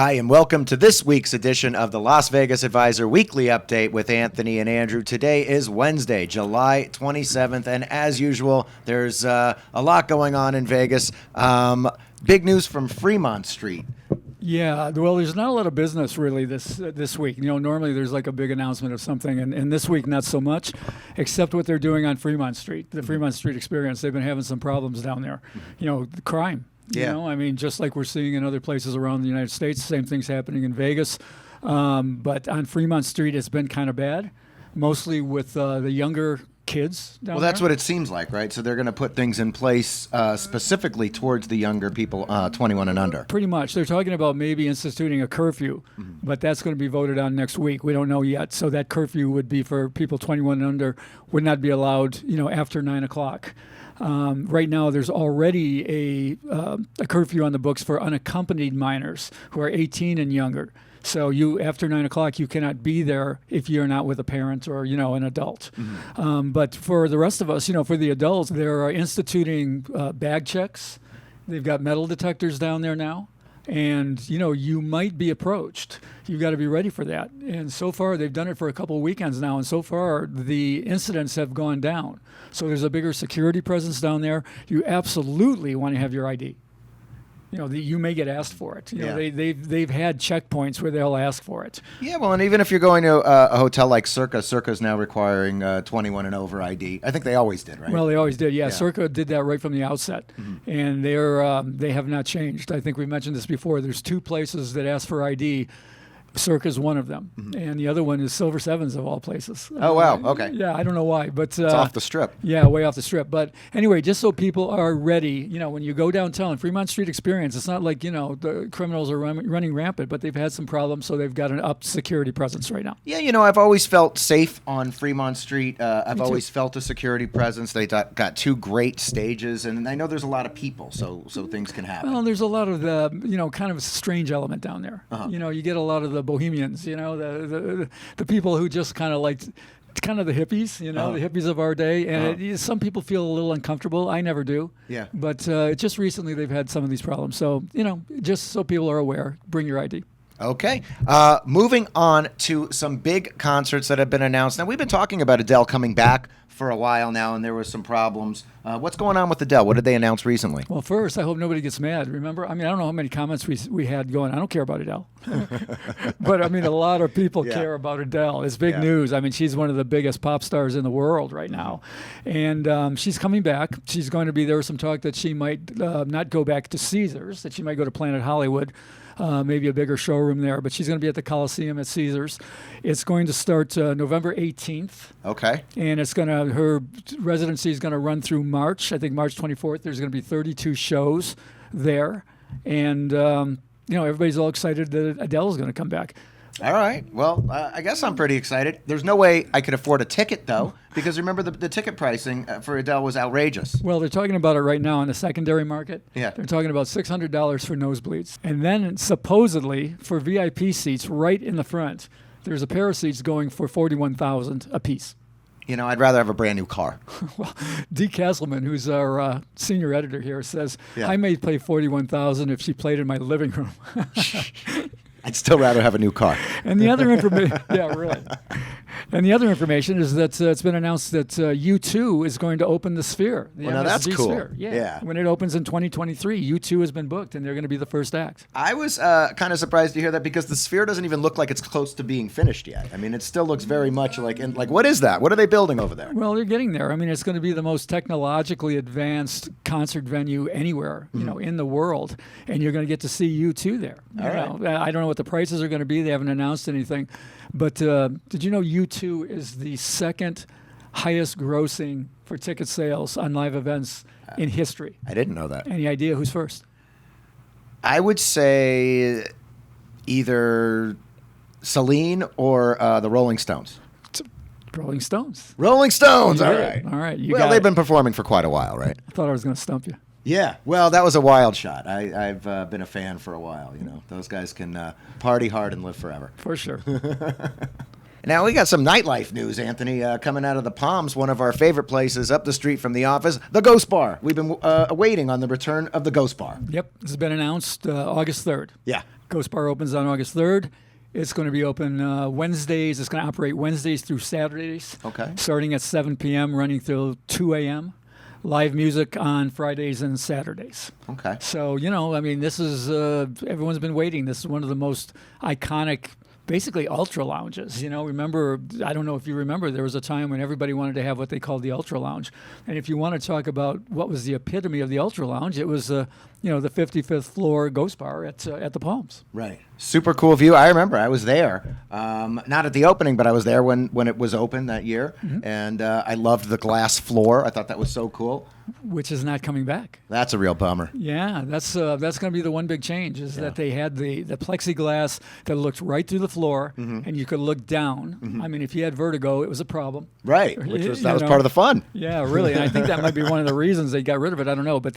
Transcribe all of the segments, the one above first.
Hi, and welcome to this week's edition of the Las Vegas Advisor Weekly Update with Anthony and Andrew. Today is Wednesday, July 27th, and as usual, there's a lot going on in Vegas. Big news from Fremont Street. Yeah, well, there's not a lot of business really this week. You know, normally there's like a big announcement of something, and this week not so much, except what they're doing on Fremont Street, the Fremont Street experience. They've been having some problems down there. You know, the crime. You know, I mean, just like we're seeing in other places around the United States, same thing's happening in Vegas. But on Fremont Street, it's been kind of bad, mostly with the younger kids down there. Well, that's what it seems like, right? So they're going to put things in place specifically towards the younger people, 21 and under. Pretty much. They're talking about maybe instituting a curfew, but that's going to be voted on next week. We don't know yet. So that curfew would be for people 21 and under, would not be allowed, you know, after 9 o'clock. Right now, there's already a curfew on the books for unaccompanied minors who are 18 and younger. So after 9 o'clock, you cannot be there if you're not with a parent or, you know, an adult. But for the rest of us, you know, for the adults, they're instituting bag checks. They've got metal detectors down there now. And, you know, you might be approached. You've got to be ready for that. And so far, they've done it for a couple of weekends now. And so far, the incidents have gone down. So there's a bigger security presence down there. You absolutely want to have your ID. You know, you may get asked for it. You know, they've had checkpoints where they'll ask for it. Yeah, well, and even if you're going to a hotel like Circa is now requiring 21 and over ID. I think they always did, right? Well, they always did. Yeah, Circa did that right from the outset, and they have not changed. I think we mentioned this before. There's two places that ask for ID. Circa's one of them, and the other one is Silver Sevens of all places. Oh, wow. Okay. Yeah, I don't know why, but it's off the strip. Yeah, way off the strip. But anyway, just so people are ready, you know, when you go downtown, Fremont Street experience, it's not like, you know, the criminals are running rampant, but they've had some problems, so they've got an up security presence right now. Yeah, you know, I've always felt safe on Fremont Street. I've always felt a security presence. They got two great stages, and I know there's a lot of people, so things can happen. Well, there's a lot of the, you know, kind of a strange element down there. You know, you get a lot of the bohemians, you know, the people who just kind of like, kind of the hippies, you know, the hippies of our day. And some people feel a little uncomfortable. I never do. Yeah. But just recently they've had some of these problems. So, you know, just so people are aware, bring your ID. Okay. Moving on to some big concerts that have been announced. Now, we've been talking about ADELE coming back for a while now, and there were some problems. What's going on with ADELE? What did they announce recently? Well, first, I hope nobody gets mad. Remember? I mean, I don't know how many comments we had going, I don't care about ADELE. But, I mean, a lot of people care about ADELE. It's big news. I mean, she's one of the biggest pop stars in the world right now. And she's coming back. She's going to be, there was some talk that she might not go back to Caesars, that she might go to Planet Hollywood. Maybe a bigger showroom there, but she's going to be at the Coliseum at Caesars. It's going to start November 18th. Okay. And her residency is going to run through March. I think March 24th. There's going to be 32 shows there, and you know, everybody's all excited that ADELE is going to come back. All right. Well, I guess I'm pretty excited. There's no way I could afford a ticket, though, because remember the ticket pricing for ADELE was outrageous. Well, they're talking about it right now on the secondary market. Yeah. They're talking about $600 for nosebleeds. And then supposedly for VIP seats right in the front, there's a pair of seats going for $41,000 a piece. You know, I'd rather have a brand new car. Well, Dee Castleman, who's our senior editor here, says, I may pay $41,000 if she played in my living room. I'd still rather have a new car. And the other information, yeah, really. And the other information is that it's been announced that U2 is going to open the Sphere. The now that's cool. Sphere. Yeah. When it opens in 2023, U2 has been booked, and they're going to be the first act. I was kind of surprised to hear that because the Sphere doesn't even look like it's close to being finished yet. I mean, it still looks very much like what is that? What are they building over there? Well, they're getting there. I mean, it's going to be the most technologically advanced concert venue anywhere, you know, in the world, and you're going to get to see U2 there. All right. I don't know what the prices are going to be. They haven't announced anything. But did you know U2 is the second highest grossing for ticket sales on live events in history? I didn't know that. Any idea who's first? I would say either Celine or the Rolling Stones. Rolling Stones. Rolling Stones. All right. All right. Well, they've been performing for quite a while, right? I thought I was going to stump you. Yeah, well, that was a wild shot. I've been a fan for a while. You know, those guys can party hard and live forever. For sure. Now, we got some nightlife news, Anthony, coming out of the Palms, one of our favorite places up the street from the office, the Ghostbar. We've been waiting on the return of the Ghostbar. Yep, this has been announced August 3rd. Yeah. Ghostbar opens on August 3rd. It's going to be open Wednesdays. It's going to operate Wednesdays through Saturdays. Okay. Starting at 7 p.m., running till 2 a.m. Live music on Fridays and Saturdays. Okay. So, I mean, this is, everyone's been waiting. This is one of the most iconic, basically ultra lounges. Remember, I don't know if you remember, there was a time when everybody wanted to have what they called the ultra lounge. And if you want to talk about what was the epitome of the ultra lounge, it was, the 55th floor Ghostbar at the Palms. Right. Super cool view. I remember I was there, not at the opening, but I was there when it was open that year. Mm-hmm. And I loved the glass floor. I thought that was so cool. Which is not coming back. That's a real bummer. Yeah, that's going to be the one big change is that they had the plexiglass that looked right through the floor, and you could look down. Mm-hmm. I mean, if you had vertigo, it was a problem. Right, that was part of the fun. Yeah, really. And I think that might be one of the reasons they got rid of it. I don't know, but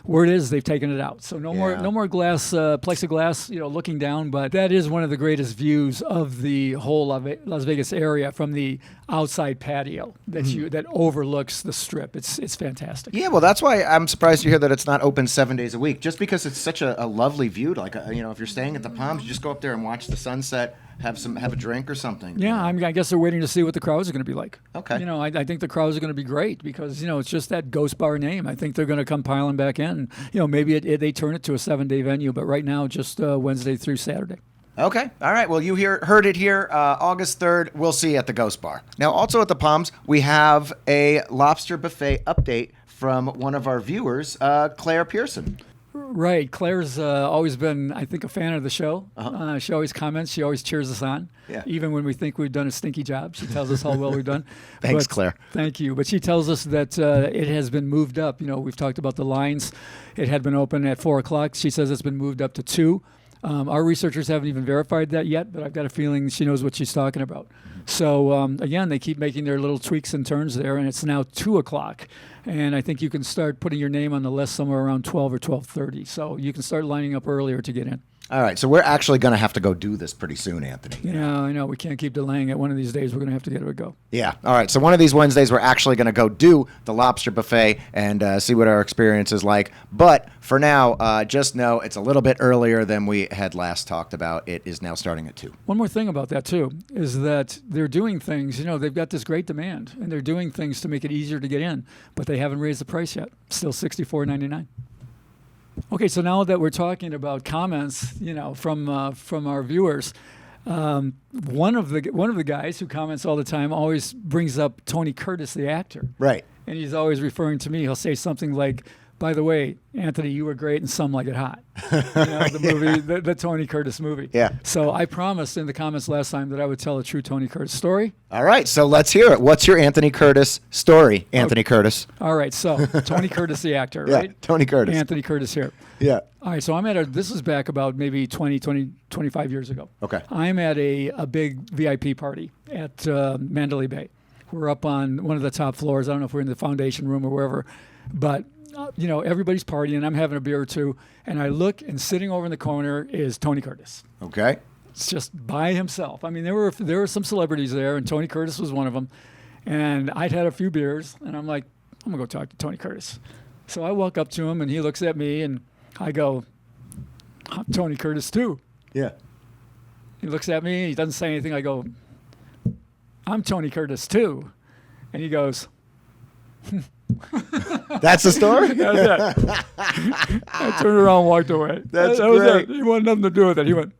word is they've taken it out. So no more glass, plexiglass, looking down. But that is one of the greatest views of the whole Las Vegas area from the outside patio that overlooks the Strip. It's fantastic. Yeah, well, that's why I'm surprised to hear that it's not open 7 days a week. Just because it's such a lovely view. Like, if you're staying at the Palms, you just go up there and watch the sunset, have a drink or something. Yeah, I guess they're waiting to see what the crowds are going to be like. Okay. I think the crowds are going to be great because it's just that Ghostbar name. I think they're going to come piling back in. Maybe they turn it to a 7-day venue, but right now just Wednesday through Saturday. Okay. All right. Well, you heard it here. August 3rd, we'll see you at the Ghostbar. Now, also at the Palms, we have a lobster buffet update from one of our viewers, Claire Pearson. Right. Claire's always been, I think, a fan of the show. Uh-huh. She always comments. She always cheers us on. Yeah. Even when we think we've done a stinky job, she tells us how well we've done. Thanks, Claire. Thank you. But she tells us that it has been moved up. We've talked about the lines. It had been open at 4 o'clock. She says it's been moved up to 2. Our researchers haven't even verified that yet, but I've got a feeling she knows what she's talking about. So, again, they keep making their little tweaks and turns there, and it's now 2 o'clock. And I think you can start putting your name on the list somewhere around 12 or 12:30. So you can start lining up earlier to get in. All right, so we're actually going to have to go do this pretty soon, Anthony. Yeah, I know. We can't keep delaying it. One of these days, we're going to have to get it a go. Yeah. All right, so one of these Wednesdays, we're actually going to go do the lobster buffet and see what our experience is like. But for now, just know it's a little bit earlier than we had last talked about. It is now starting at 2. One more thing about that, too, is that they're doing things. They've got this great demand, and they're doing things to make it easier to get in, but they haven't raised the price yet. Still $64.99. Okay, so now that we're talking about comments, from our viewers, one of the guys who comments all the time always brings up Tony Curtis, the actor. Right. And he's always referring to me. He'll say something like, "By the way, Anthony, you were great in Some Like It Hot." The movie, the Tony Curtis movie. Yeah. So I promised in the comments last time that I would tell a true Tony Curtis story. All right, so let's hear it. What's your Anthony Curtis story, Anthony Curtis? All right, so Tony Curtis, the actor, right? Yeah, Tony Curtis. Anthony Curtis here. Yeah. All right, so I'm this is back about maybe 25 years ago. Okay. I'm at a big VIP party at Mandalay Bay. We're up on one of the top floors. I don't know if we're in the foundation room or wherever, but everybody's partying. I'm having a beer or two, and I look, and sitting over in the corner is Tony Curtis. Okay. It's just by himself. I mean, there were some celebrities there, and Tony Curtis was one of them. And I'd had a few beers, and I'm like, I'm gonna go talk to Tony Curtis. So I walk up to him, and he looks at me, and I go, "I'm Tony Curtis too." Yeah. He looks at me, he doesn't say anything. I go, "I'm Tony Curtis too," and he goes. That's the story? That's it. I turned around and walked away. That was great. it. He wanted nothing to do with it. He went.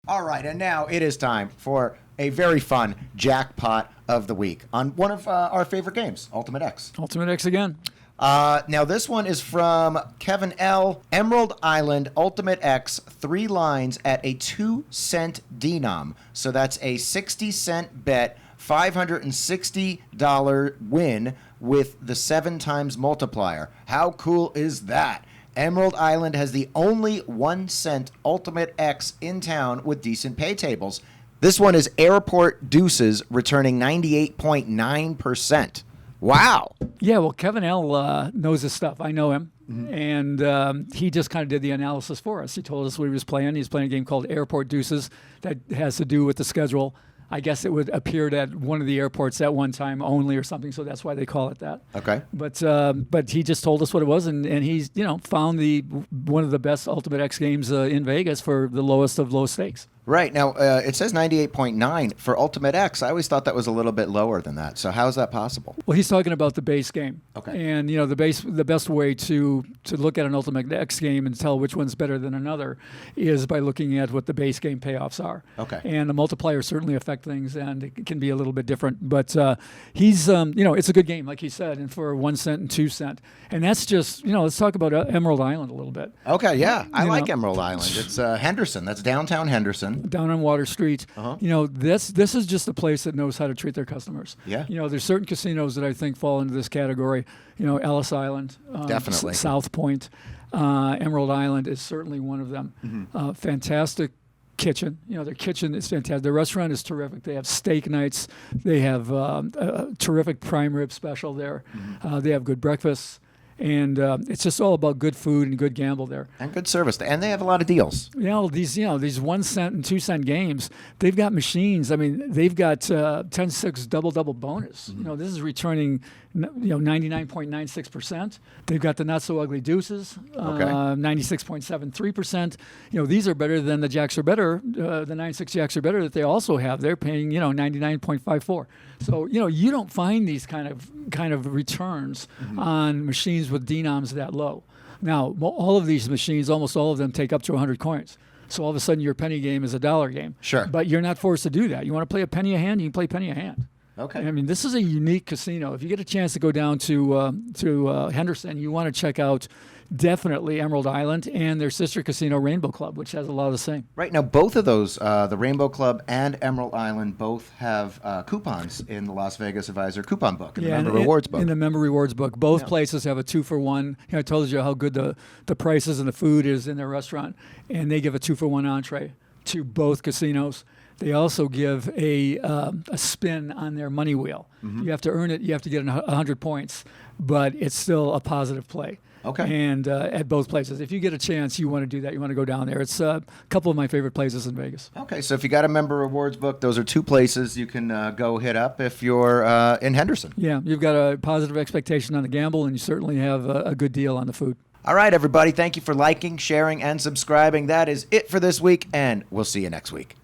All right, and now it is time for a very fun jackpot of the week on one of our favorite games, Ultimate X. Ultimate X again. Now this one is from Kevin L. Emerald Island Ultimate X, 3 lines at a 2-cent denom. So that's a 60-cent bet, $560 win with the 7 times multiplier. How cool is that? Emerald Island has the only 1-cent Ultimate X in town with decent pay tables. This one is Airport Deuces, returning 98.9%. Wow. Yeah, well, Kevin L. Knows his stuff. I know him. Mm-hmm. And he just kind of did the analysis for us. He told us what he was playing. He's playing a game called Airport Deuces that has to do with the schedule I guess it would appeared at one of the airports at one time only or something, so that's why they call it that. Okay. But he just told us what it was, and he's found one of the best Ultimate X games in Vegas for the lowest of low stakes. Right. Now, it says 98.9 for Ultimate X. I always thought that was a little bit lower than that. So how is that possible? Well, he's talking about the base game. Okay. And, the best way to look at an Ultimate X game and tell which one's better than another is by looking at what the base game payoffs are. Okay. And the multipliers certainly affect things, and it can be a little bit different. But he's, it's a good game, like he said, and for 1 cent and 2 cent. And that's just, let's talk about Emerald Island a little bit. Okay, yeah. I like Emerald Island. It's Henderson. That's downtown Henderson. Down on Water Street. Uh-huh. This is just a place that knows how to treat their customers. Yeah. There's certain casinos that I think fall into this category. Ellis Island, Definitely. South Point, Emerald Island is certainly one of them. Mm-hmm. Fantastic kitchen. Their kitchen is fantastic. Their restaurant is terrific. They have steak nights. They have a terrific prime rib special there. Mm-hmm. They have good breakfasts. And it's just all about good food and good gamble there. And good service. And they have a lot of deals. These 1 cent and 2 cent games, they've got machines. I mean, they've got 10-6 double bonus. Mm-hmm. This is returning 99.96%. They've got the not so ugly deuces, 96.73%. These are better than the jacks are better. The 9-6 jacks are better that they also have. They're paying 99.54. So you don't find these kind of returns on machines with denoms that low. Now, all of these machines, almost all of them, take up to 100 coins. So all of a sudden, your penny game is a dollar game. Sure. But you're not forced to do that. You want to play a penny a hand, you can play penny a hand. Okay. I mean, this is a unique casino. If you get a chance to go down to Henderson, you want to check out definitely Emerald Island and their sister casino, Rainbow Club, which has a lot of the same. Right. Now, both of those, the Rainbow Club and Emerald Island, both have coupons in the Las Vegas Advisor coupon book, in the Member Rewards book. In the Member Rewards book. Both places have a 2-for-1. I told you how good the prices and the food is in their restaurant, and they give a 2-for-1 entree to both casinos. They also give a spin on their money wheel. You have to earn it. You have to get 100 points, but it's still a positive play. Okay. And at both places. If you get a chance, you want to do that. You want to go down there. It's a couple of my favorite places in Vegas. Okay, so if you got a Member Rewards book, those are two places you can go hit up if you're in Henderson. Yeah, you've got a positive expectation on the gamble, and you certainly have a good deal on the food. All right, everybody. Thank you for liking, sharing, and subscribing. That is it for this week, and we'll see you next week.